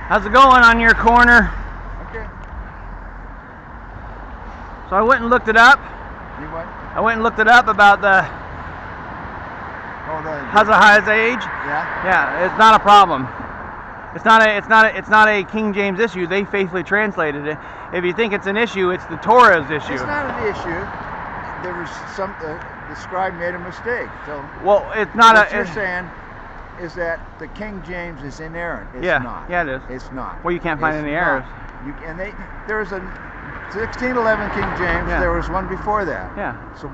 How's it going on your corner? Okay. So I went and looked it up. You what? I went and looked it up about the Hezekiah's age. Yeah. Yeah, it's not a problem. It's not a King James issue. They faithfully translated it. If you think it's an issue, it's the Torah's issue. It's not an issue. There was the scribe made a mistake. So well, it's not what you're saying is that the King James is inerrant. It's not. Yeah, it is. It's not. Well, you can't find any errors. There was a 1611 King James. Yeah. There was one before that. Yeah. So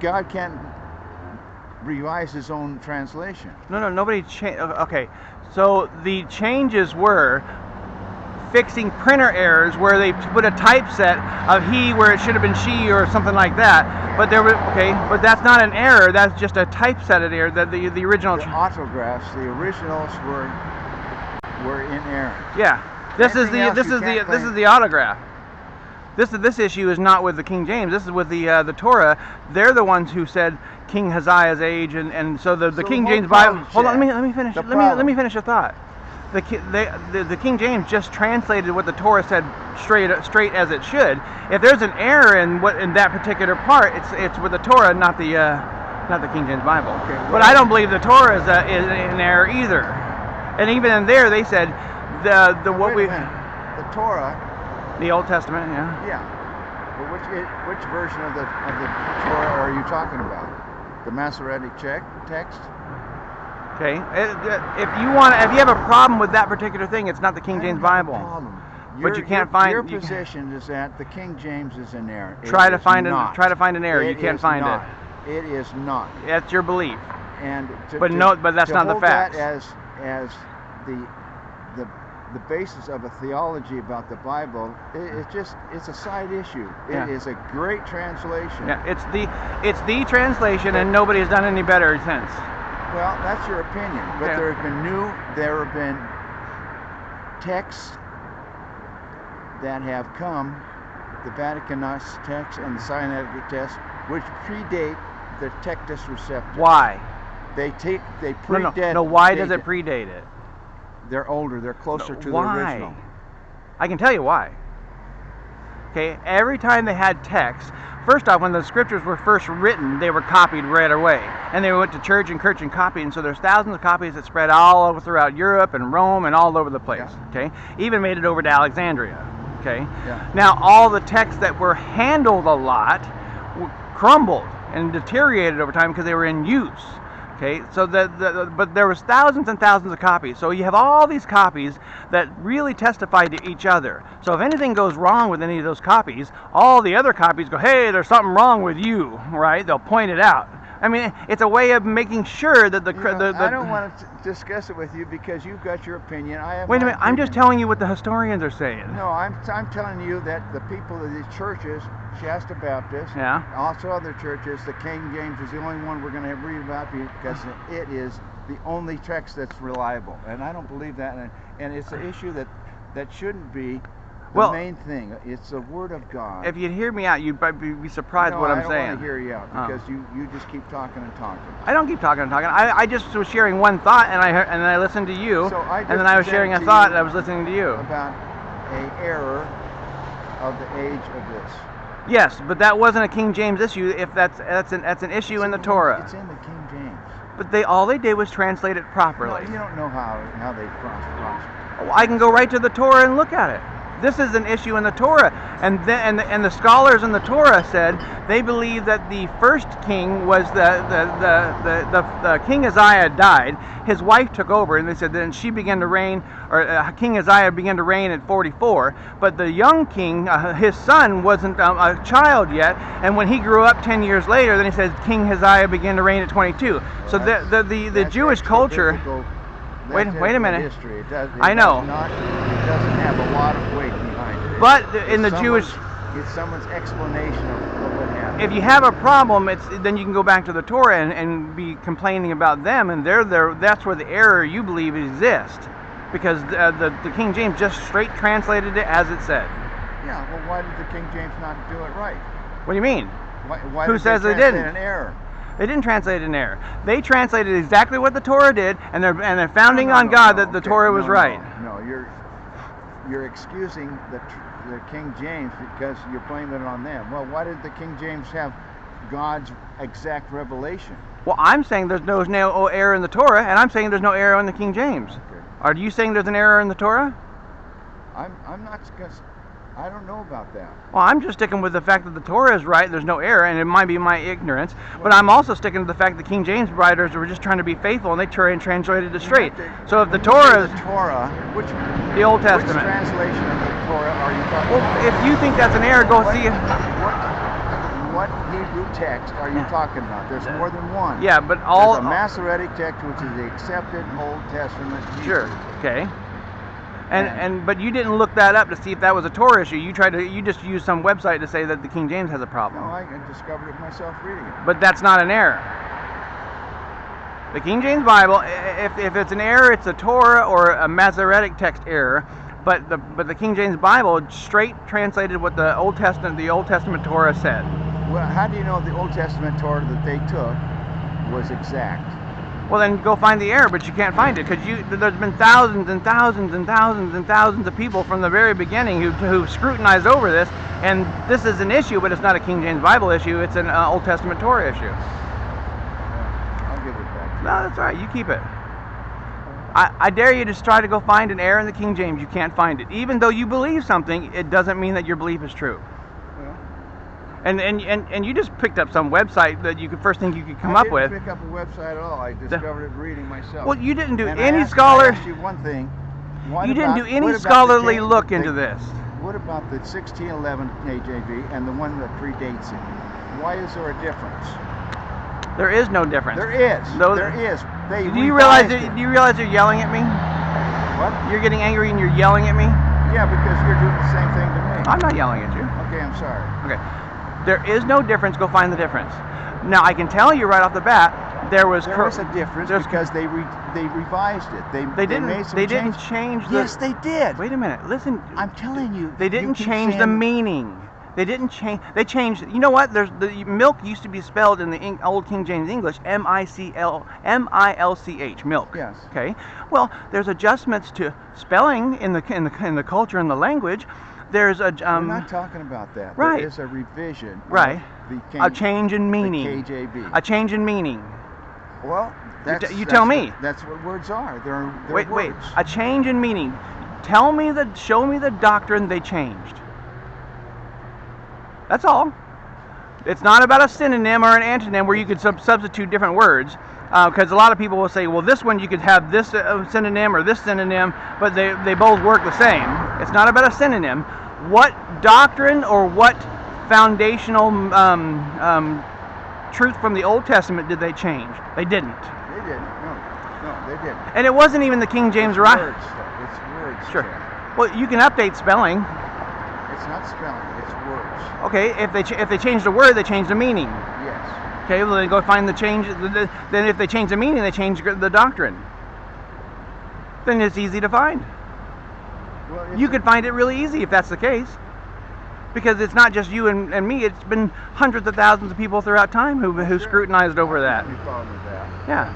God can't revise His own translation? No, nobody changed. Okay, so the changes were fixing printer errors where they put a typeset of he where it should have been she or something like that. But but that's not an error. That's just a typeset error. The original. The autographs, the originals were inerrant. Yeah, this is the autograph. This issue is not with the King James. This is with the Torah. They're the ones who said King Hezekiah's age, and so the King James Bible. Hold on, let me finish. Let me finish a thought. The King James just translated what the Torah said straight as it should. If there's an error in that particular part, it's with the Torah, not the King James Bible. Okay, well, but I don't believe the Torah is an error either. And even in there, they said the Torah. The Old Testament, yeah. Yeah. Well, which version of the Torah are you talking about? The Masoretic text? Okay. If you have a problem with that particular thing, it's not the King James Bible. But you can't find. Your position is that the King James is an error. Try to find an error. You can't find it. It is not. That's your belief. And but that's not the fact. As the basis of a theology about the Bible, it's a side issue. It is a great translation. Yeah, it's the translation, and nobody has done any better since. Well, that's your opinion, but there have been texts that have come, the Vaticanus text and the Sinaitic text, which predate the Textus Receptus. Why? They predate. No. Why does it predate it? They're older. They're closer to the original. I can tell you why. Okay, every time they had text, first off, when the scriptures were first written, they were copied right away, and they went to church and copied, and so there's thousands of copies that spread all over throughout Europe and Rome and all over the place. Yeah. Okay, even made it over to Alexandria. Okay, yeah. Now all the texts that were handled a lot crumbled and deteriorated over time because they were in use. Okay, so but there was thousands and thousands of copies. So you have all these copies that really testify to each other. So if anything goes wrong with any of those copies, all the other copies go, hey, there's something wrong with you, right? They'll point it out. I mean, it's a way of making sure that I don't want to discuss it with you because you've got your opinion. I have. Wait a minute, I'm just telling you what the historians are saying. No, I'm telling you that the people of these churches, Shasta Baptist, also other churches, the King James is the only one we're going to read about because it is the only text that's reliable, and I don't believe that, and it's an issue that shouldn't be the main thing. It's the Word of God. If you'd hear me out, you'd probably be surprised what I'm saying. I don't want to hear you out because you just keep talking and talking. I don't keep talking and talking. I just was sharing one thought, and I listened to you, and then I was sharing a thought, and I was listening to you. About an error of the age of this. Yes, but that wasn't a King James issue. If that's an issue in the Torah. It's in the King James. But all they did was translate it properly. No, you don't know how they crossed. Well, I can go right to the Torah and look at it. This is an issue in the Torah, and the scholars in the Torah said they believe that the first king was the King Uzziah died. His wife took over, and they said then she began to reign, or King Uzziah began to reign at 44. But the young king, his son, wasn't a child yet, and when he grew up 10 years later, then he says King Uzziah began to reign at 22. So the Jewish culture. Wait a minute. History. I know. It doesn't have a lot of weight behind it. But in the Jewish, it's someone's explanation of what happened. If you have a problem, then you can go back to the Torah and be complaining about them, and that's where the error you believe exists, because the King James just straight translated it as it said. Yeah. Well, why did the King James not do it right? What do you mean? Why Who says they didn't? An error. They didn't translate an error. They translated exactly what the Torah did, and they're founding on God that the Torah was right. No, you're excusing the King James because you're blaming it on them. Well, why did the King James have God's exact revelation? Well, I'm saying there's no error in the Torah, and I'm saying there's no error in the King James. Okay. Are you saying there's an error in the Torah? I'm not. I don't know about that. Well, I'm just sticking with the fact that the Torah is right, there's no error, and it might be my ignorance, but I'm also sticking to the fact that the King James writers were just trying to be faithful, and they translated it straight. So if the Torah is... The Torah, the Old Testament. Which translation of the Torah are you talking about? Well, if you think that's an error, go see it. What Hebrew text are you talking about? There's more than one. Yeah, but all... There's a Masoretic text, which is the accepted Old Testament Hebrew. Sure, okay. But you didn't look that up to see if that was a Torah issue. You just used some website to say that the King James has a problem. No, I discovered it myself reading it. But that's not an error. The King James Bible, if it's an error, it's a Torah or a Masoretic text error. But the King James Bible straight translated what the Old Testament Torah said. Well, how do you know the Old Testament Torah that they took was exact? Well, then go find the error, but you can't find it because there's been thousands and thousands and thousands and thousands of people from the very beginning who've scrutinized over this, and this is an issue, but it's not a King James Bible issue. It's an Old Testament Torah issue. Yeah, I'll give it back to you. No, that's all right. You keep it. I dare you to try to go find an error in the King James. You can't find it. Even though you believe something, it doesn't mean that your belief is true. And you just picked up some website that first thing you could come up with. I didn't pick up a website at all. I discovered it reading myself. Well, you didn't do and any scholar. I asked you one thing. You didn't do any scholarly look into this. What about the 1611 KJV and the one that predates it? Why is there a difference? There is no difference. There is. There is. Do you realize you're yelling at me? What? You're getting angry and you're yelling at me? Yeah, because you're doing the same thing to me. I'm not yelling at you. Okay, I'm sorry. Okay. There is no difference. Go find the difference. Now, I can tell you right off the bat, there was a difference because they revised it. They didn't. made some they didn't change the... Yes, they did. Wait a minute. Listen. I'm telling you. They didn't change the meaning. They didn't change. They changed. You know what? The milk used to be spelled in the old King James English M-I-L-C-H, milk. Yes. Okay. Well, there's adjustments to spelling in the culture and the language. There's a We're not talking about that. Right. There is a revision. Right. A change in meaning. The KJV. A change in meaning. Well, tell me. That's what words are. They're wait. words. A change in meaning. Show me the doctrine they changed. That's all. It's not about a synonym or an antonym where you could substitute different words. Because a lot of people will say, well, this one you could have this synonym or this synonym, but they both work the same. It's not about a synonym. What doctrine or what foundational truth from the Old Testament did they change? They didn't. They didn't. No, they didn't. And it wasn't even the King James right. It's words. Sure. Chad. Well, you can update spelling. It's not spelling. It's words. Okay, if they change the word, they change the meaning. Yes. Okay, well then go find the change. Then if they change the meaning, they change the doctrine. Then it's easy to find. Well, You could find it really easy if that's the case. Because it's not just you and me, it's been hundreds of thousands of people throughout time who scrutinized over that. No problem with that. Yeah.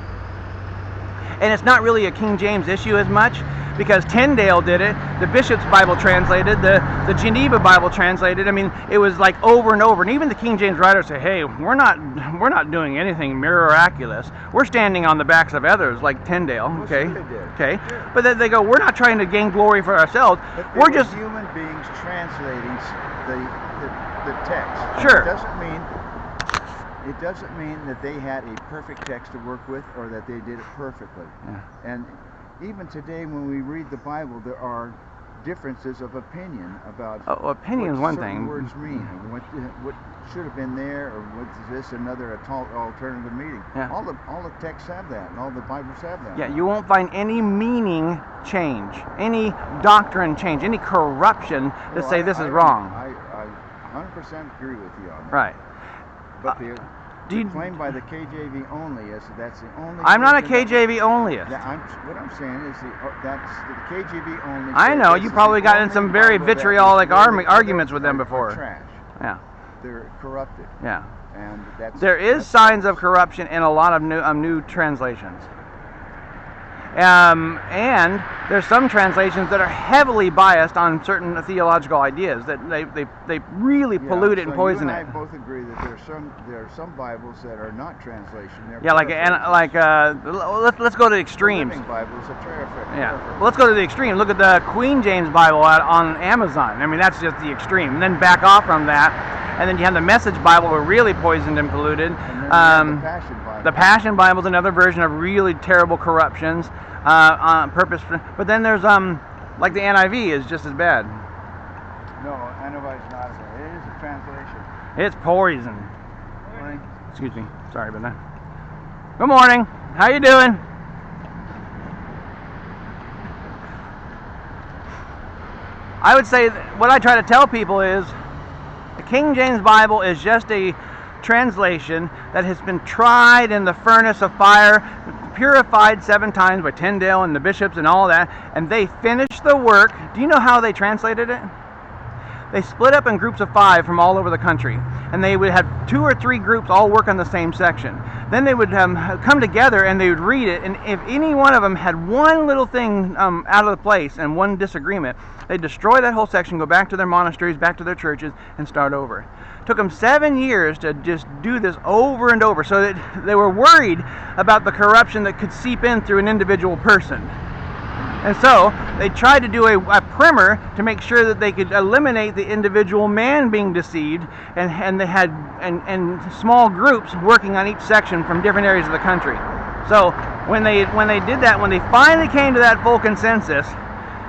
And it's not really a King James issue as much, because Tyndale did it, the Bishop's Bible translated, the Geneva Bible translated. I mean, it was like over and over. And even the King James writers say, hey, we're not doing anything miraculous. We're standing on the backs of others, like Tyndale. Well, Okay. sure they did. Okay. Sure. But then they go, we're not trying to gain glory for ourselves. But We're they were just human beings translating the text. Sure. It doesn't mean that they had a perfect text to work with or that they did it perfectly. Yeah. And even today when we read the Bible, there are differences of opinion about opinion is what one certain thing. words mean, and what should have been there, or what is this another alternative meaning. Yeah. All the texts have that, and all the Bibles have that. Yeah, you won't find any meaning change, any doctrine change, any corruption to say this is wrong. I 100% agree with you on that. Right. But the claim by the KJV only is that's the only. I'm not a KJV onlyist. What I'm saying is that's the KJV only. I know you probably got in some very vitriolic arguments with them before. Trash. Yeah. They're corrupted. Yeah. And there is signs of corruption in a lot of new translations. And there's some translations that are heavily biased on certain theological ideas that they really pollute it and poison you and it. I both agree that there are some Bibles that are not translation. They're let's go to the extremes. The Living Bible is a terrific. Well, let's go to the extreme. Look at the Queen James Bible on Amazon. I mean, that's just the extreme. And then back off from that, and then you have the Message Bible, were really poisoned and polluted. And then the Passion Bible. The Passion Bible is another version of really terrible corruptions. On purpose, but then there's like the NIV is just as bad. No, NIV is not. It is a translation. It's poison. Morning. Excuse me. Sorry about that. Good morning. How you doing? I would say what I try to tell people is the King James Bible is just a translation that has been tried in the furnace of fire, purified 7 times by Tyndale and the bishops and all that, and they finished the work. Do you know how they translated it? They split up in groups of 5 from all over the country, and they would have 2 or 3 groups all work on the same section. Then they would come together and they would read it, and if any one of them had one little thing out of the place and one disagreement, they'd destroy that whole section, go back to their monasteries, back to their churches, and start over. It took them 7 years to just do this over and over, so that they were worried about the corruption that could seep in through an individual person. And so they tried to do a primer to make sure that they could eliminate the individual man being deceived, and they had and small groups working on each section from different areas of the country. So when they did that, when they finally came to that full consensus,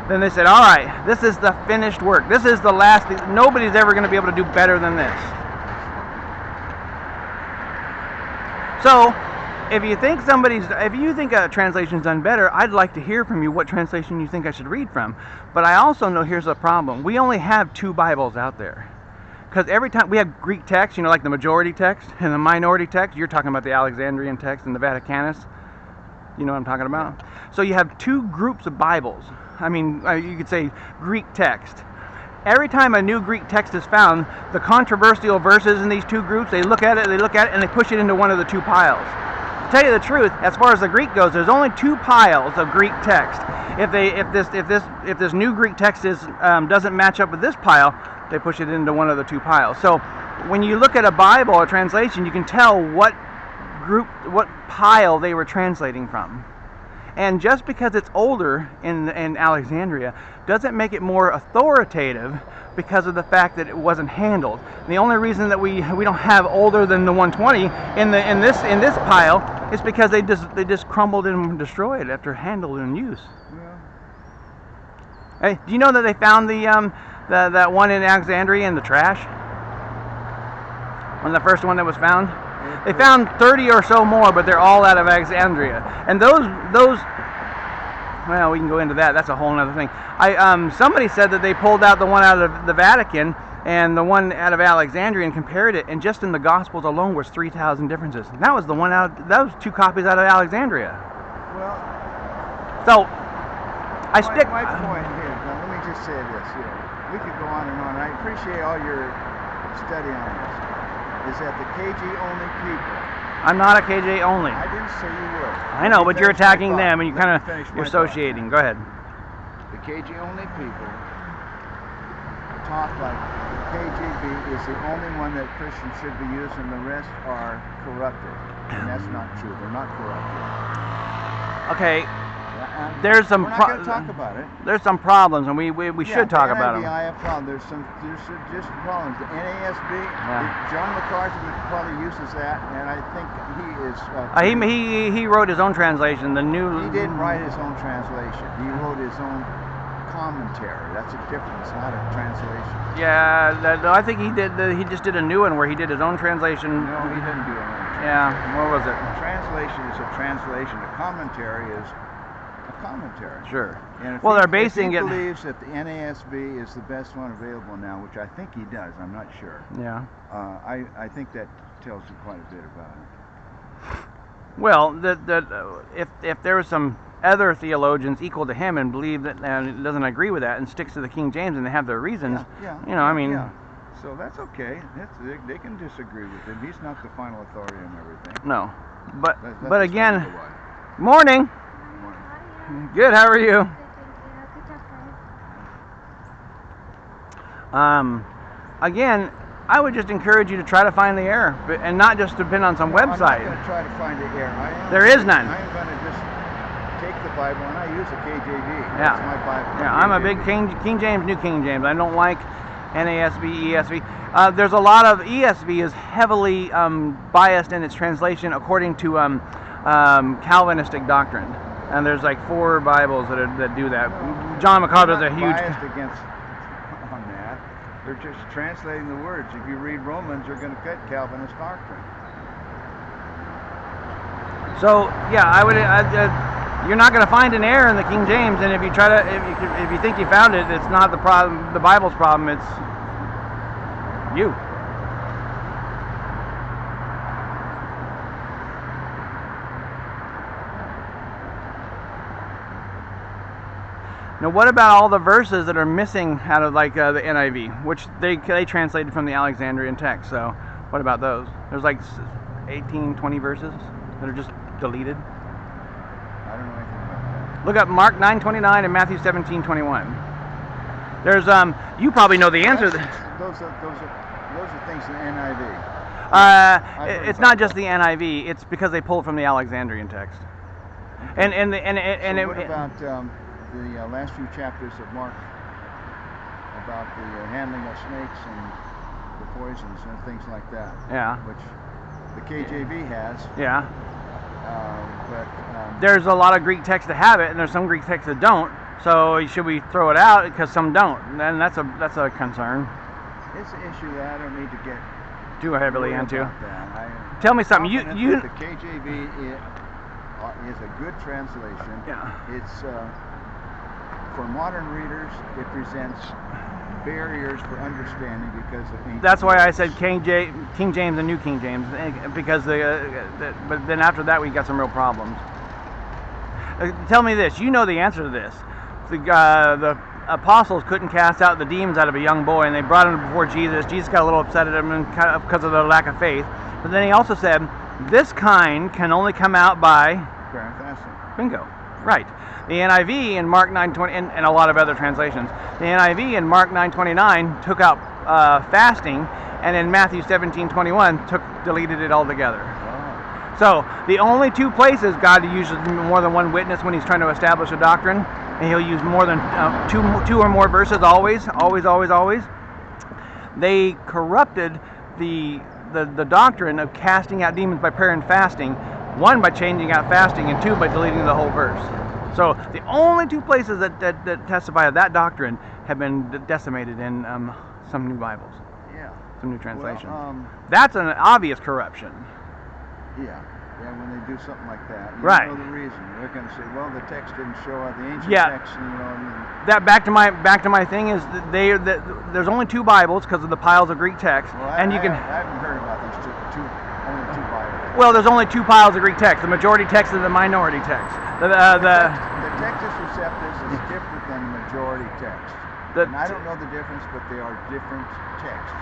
then they said, all right, this is the finished work. This is the last thing. Nobody's ever going to be able to do better than this. So if you think a translation's done better, I'd like to hear from you what translation you think I should read from. But I also know here's the problem. We only have 2 Bibles out there. Because every time we have Greek text, like the majority text and the minority text, you're talking about the Alexandrian text and the Vaticanus. You know what I'm talking about? So you have 2 groups of Bibles. I mean, you could say Greek text. Every time a new Greek text is found, the controversial verses in these 2 groups, they look at it, and they push it into one of the 2 piles. To tell you the truth, as far as the Greek goes, there's only 2 piles of Greek text. If this new Greek text doesn't match up with this pile, they push it into one of the 2 piles. So when you look at a Bible or translation, you can tell what pile they were translating from. And just because it's older in Alexandria doesn't make it more authoritative because of the fact that it wasn't handled. And the only reason that we don't have older than the 120 in this pile is because they just crumbled and destroyed after handled and used. Yeah. Hey, do you know that they found that one in Alexandria in the trash? One of the first one that was found. They found 30 or so more, but they're all out of Alexandria. And those, well, we can go into that. That's a whole other thing. Somebody said that they pulled out the one out of the Vatican and the one out of Alexandria and compared it, and just in the Gospels alone was 3,000 differences. And that was the one out. That was 2 copies out of Alexandria. Well, so my point here. Now, let me just say this. We could go on and on. I appreciate all your study on this. Is that the KJ only people? I'm not a KJ only. I didn't say you were. I know, but you're attacking them, and you're associating. Go ahead. The KJ only people talk like the KJV is the only one that Christians should be using. The rest are corrupted, and that's not true. They're not corrupted. Okay. We're not going to talk about it. There's some problems, and we should talk about them. I have problems. There's just problems. The NASB, John MacArthur probably uses that, and I think he is. He wrote his own translation. He didn't write his own translation. He wrote his own commentary. That's a difference, not a translation. Yeah, I think he did. He just did a new one where he did his own translation. No, he didn't do it. Yeah, what was it? A translation is a translation. A commentary is a commentary. Sure. And they're basing it. He believes that the NASB is the best one available now, which I think he does. I'm not sure. Yeah. I think that tells you quite a bit about it. Well, if there were some other theologians equal to him and believe that and doesn't agree with that and sticks to the King James and they have their reasons, I mean. Yeah. So that's okay. They can disagree with him. He's not the final authority on everything. No, but again, morning. Good. How are you? Again, I would just encourage you to try to find the error, and not just depend on some website. I'm not going to try to find the error. There is none. I'm going to just take the Bible, and I use a KJV. Yeah. That's my Bible. Yeah, I'm a big King James, New King James. I don't like NASB, ESV. There's a lot of ESV is heavily biased in its translation according to Calvinistic doctrine, and there's like 4 Bibles that do that. John MacArthur's a huge biased against on that. They're just translating the words. If you read Romans, you're going to fit Calvinist doctrine. So yeah, you're not going to find an error in the King James, and if you try to, if you think you found it, it's not the problem. The Bible's problem. It's you. Now, what about all the verses that are missing out of like the NIV, which they translated from the Alexandrian text? So, what about those? There's like 18, 20 verses that are just deleted. I don't know anything about that. Look up Mark 9:29 and Matthew 17:21. There's you probably know the answer. Those are things in the NIV. It's not just the NIV. It's because they pulled from the Alexandrian text. Okay. And what about the last few chapters of Mark about the handling of snakes and the poisons and things like that? Yeah. Which the KJV has. Yeah. But there's a lot of Greek texts that have it, and there's some Greek texts that don't. So should we throw it out because some don't? And that's a concern. It's an issue that I don't need to get too heavily into. Tell me something. You the KJV is a good translation. Yeah. It's for modern readers. It presents barriers for understanding because of ancient. That's why I said King James and New King James, because but then after that we got some real problems. Tell me this. You know the answer to this. The apostles couldn't cast out the demons out of a young boy, and they brought him before Jesus. Jesus got a little upset at him because of their lack of faith. But then he also said, this kind can only come out by prayer and fasting. Bingo. Right. The NIV in Mark 9:20 and a lot of other translations. The NIV in Mark 9:29 took out fasting, and in Matthew 17:21 deleted it altogether. Oh. So the only 2 places God uses more than one witness when He's trying to establish a doctrine, and He'll use more than two or more verses. Always. They corrupted the doctrine of casting out demons by prayer and fasting. 1, by changing out fasting, and 2, by deleting the whole verse. So the only 2 places that testify of that doctrine have been decimated in some new Bibles. Yeah. Some new translations. Well, that's an obvious corruption. Yeah. Yeah, when they do something like that. You Right. know the reason. They're going to say, well, the text didn't show up, the ancient text, you know. That back to my thing is that there's only 2 Bibles because of the piles of Greek text, Well, and you can. I haven't heard about these only 2 Bibles. Well, there's only 2 piles of Greek text: the majority text and the minority text. The Textus Receptus is different than the majority text. And I don't know the difference, but they are different texts.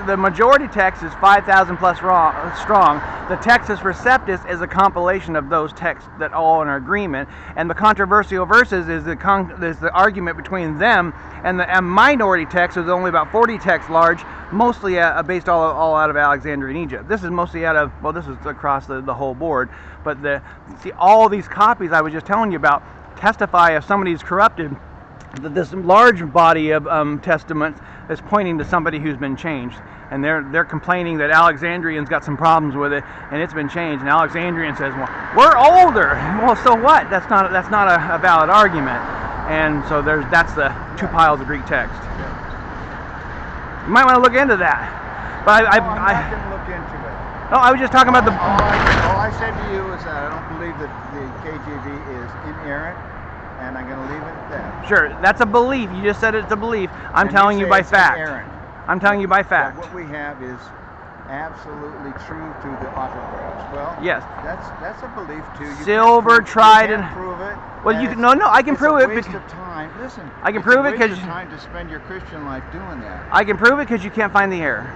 The majority text is 5,000 plus strong. The Textus Receptus is a compilation of those texts that all are in agreement, and the controversial verses is the argument between them, and the minority text is only about 40 texts large, mostly based all out of Alexandria and Egypt. This is mostly out of, well, this is across the whole board, but all these copies I was just telling you about testify if somebody's corrupted. This large body of testaments is pointing to somebody who's been changed, and they're complaining that Alexandrians got some problems with it, and it's been changed. And Alexandrian says, "Well, we're older." Well, so what? That's not a valid argument. And so that's the 2 piles of Greek text. You might want to look into that. But I'm not going to look into it. No, I was just talking about the. All I said to you is that I don't believe that the KJV is inerrant. And I'm going to leave it at that. Sure, that's a belief. You just said it's a belief. I'm telling you by fact. I'm telling you by fact. What we have is absolutely true to the autographs. Well, yes, that's a belief too. Silver tried and prove it. Well, you can no. I can prove it. It's a waste of time. Listen, I can prove it because it's a waste of time to spend your Christian life doing that. I can prove it because you can't find the error.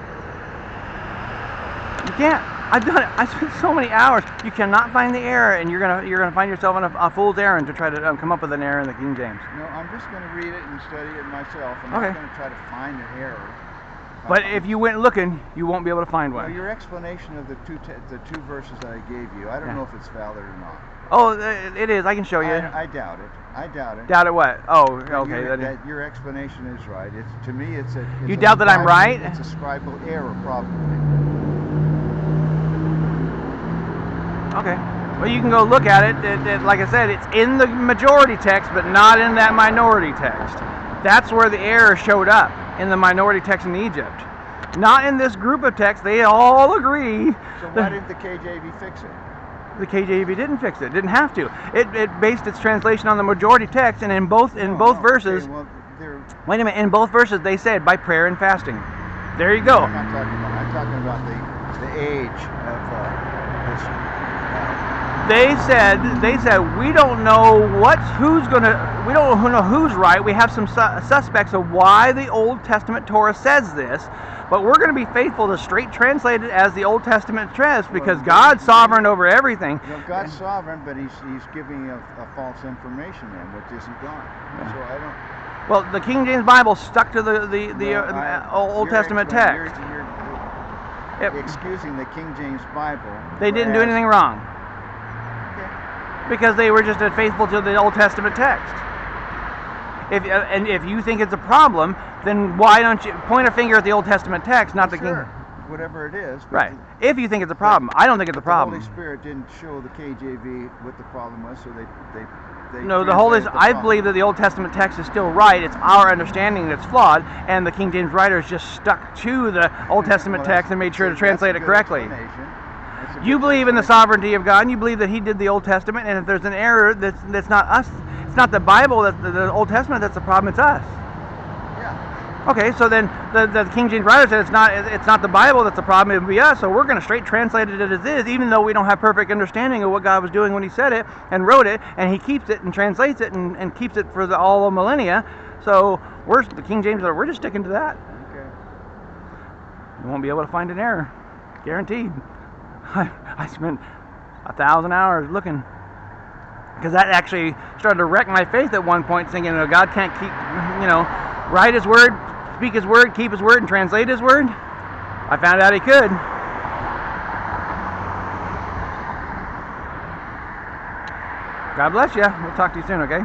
You can't. I've done it. I spent so many hours. You cannot find the error, and you're gonna find yourself on a fool's errand to try to come up with an error in the King James. No, I'm just going to read it and study it myself. I'm Okay. not going to try to find an error. But if you went looking, you won't be able to find one. Well, your explanation of the two verses that I gave you, I don't know if it's valid or not. Oh, it is. I can show you. I doubt it. I doubt it. Doubt it what? Oh, okay. That your explanation is right. To me, it's a. You doubt that I'm right? It's a scribal error, probably. Okay. Well, you can go look at it. Like I said, it's in the majority text, but not in that minority text. That's where the error showed up, in the minority text in Egypt. Not in this group of texts. They all agree. So why didn't the KJV fix it? The KJV didn't fix it. Didn't have to. It based its translation on the majority text, and in both verses. Okay, well, wait a minute. In both verses, they said by prayer and fasting. There you go. I'm talking about the age of this. They said we don't know we don't know who's right. We have some suspects of why the Old Testament Torah says this, but we're going to be faithful to straight translate it as the Old Testament says, because God's sovereign over everything. God's sovereign, but he's giving a false information in, which isn't God. So I don't. Well, the King James Bible stuck to the Old Testament text. You're excusing the King James Bible. They didn't do anything wrong. Because they were just faithful to the Old Testament text. If you think it's a problem, then why don't you point a finger at the Old Testament text, not the King? Whatever it is. Right. If you think it's a problem, I don't think it's a problem. The Holy Spirit didn't show the KJV what the problem was, so they no, I believe that the Old Testament text is still right. It's our understanding that's flawed, and the King James writers just stuck to the Old Testament text and made sure to translate it correctly. You believe in the sovereignty of God, and you believe that He did the Old Testament, and if there's an error, that's not us. It's not the Bible, that's the Old Testament that's the problem. It's us. Yeah. Okay, so then the King James writer said it's not the Bible that's the problem. It would be us. So we're going to straight translate it as is, even though we don't have perfect understanding of what God was doing when He said it and wrote it, and He keeps it and translates it and keeps it for all the millennia. So the King James, we're just sticking to that. Okay. You won't be able to find an error, guaranteed. I spent 1,000 hours looking, because that actually started to wreck my faith at one point, thinking, God can't write His word, speak His word, keep His word, and translate His word. I found out He could. God bless you. We'll talk to you soon, okay?